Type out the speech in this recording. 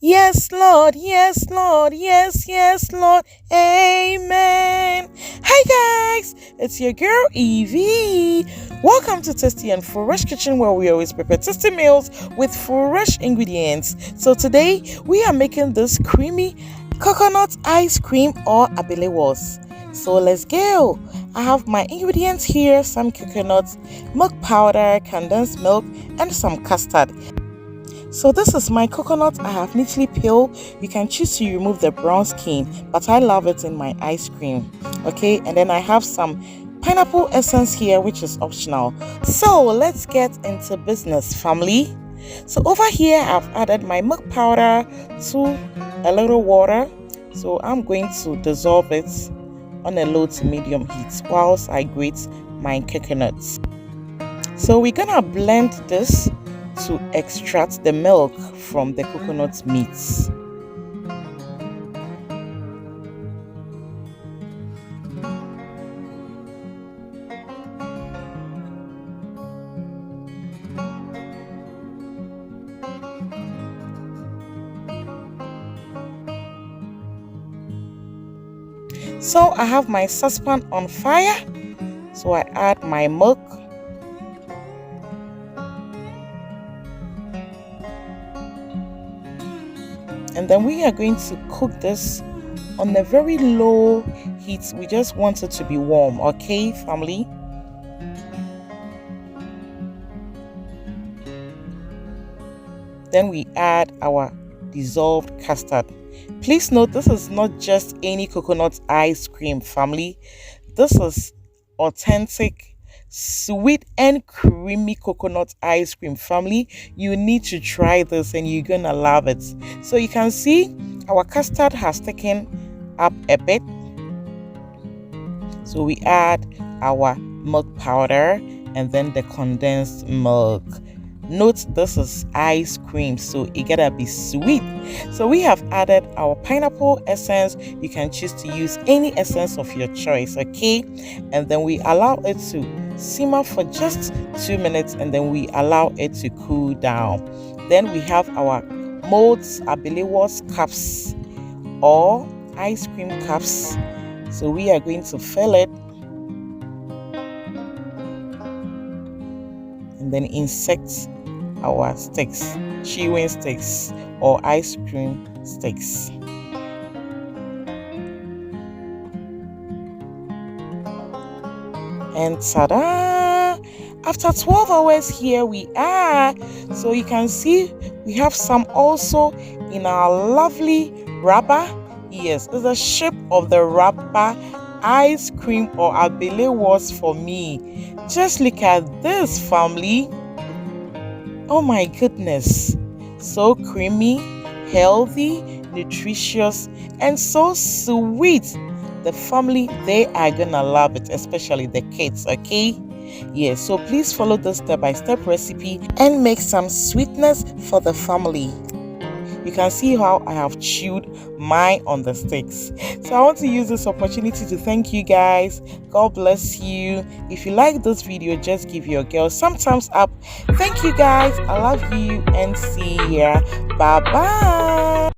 Yes, Lord, yes, Lord, yes, Lord, amen. Hi, guys, it's your girl Eveee. Welcome to Tasty and Fresh Kitchen, where we always prepare tasty meals with fresh ingredients. So, today we are making this creamy coconut ice cream or Abelewalls. So, let's go. I have my ingredients here: some coconuts, milk powder, condensed milk, and some custard. So this is my coconut. I have neatly peeled. You can choose to remove the brown skin, but I love it in my ice cream. Okay, and then I have some pineapple essence here, which is optional. So let's get into business, family. So over here I've added my milk powder to a little water. So I'm going to dissolve it on a low to medium heat whilst I grate my coconuts. So we're gonna blend this to extract the milk from the coconut meats. So I have my saucepan on fire. So I add my milk. And then we are going to cook this on a very low heat. We just want it to be warm, okay, family? Then we add our dissolved custard. Please note, this is not just any coconut ice cream, family. This is authentic, sweet and creamy coconut ice cream, family. You need to try this and you're gonna love it. So you can see our custard has taken up a bit. So we add our milk powder and then the condensed milk. Note, this is ice cream, so it gotta be sweet. So we have added our pineapple essence. You can choose to use any essence of your choice, okay? And then we allow it to simmer for just 2 minutes, and then we allow it to cool down. Then we have our molds, Abelewalls cups or ice cream cups. So we are going to fill it and then insert our sticks, chewing sticks or ice cream sticks. And ta-da! After 12 hours, here we are. So you can see we have some also in our lovely wrapper. Yes, it's the shape of the wrapper ice cream or Abelewalls for me. Just look at this, family. Oh my goodness, so creamy, healthy, nutritious, and so sweet. The family, they are gonna love it, especially the kids, okay? Yes, so please follow this step-by-step recipe and make some sweetness for the family. You can see how I have chewed mine on the sticks. So I want to use this opportunity to thank you guys. God bless you. If you like this video, just give your girl some thumbs up. Thank you guys. I love you and see ya. Bye bye.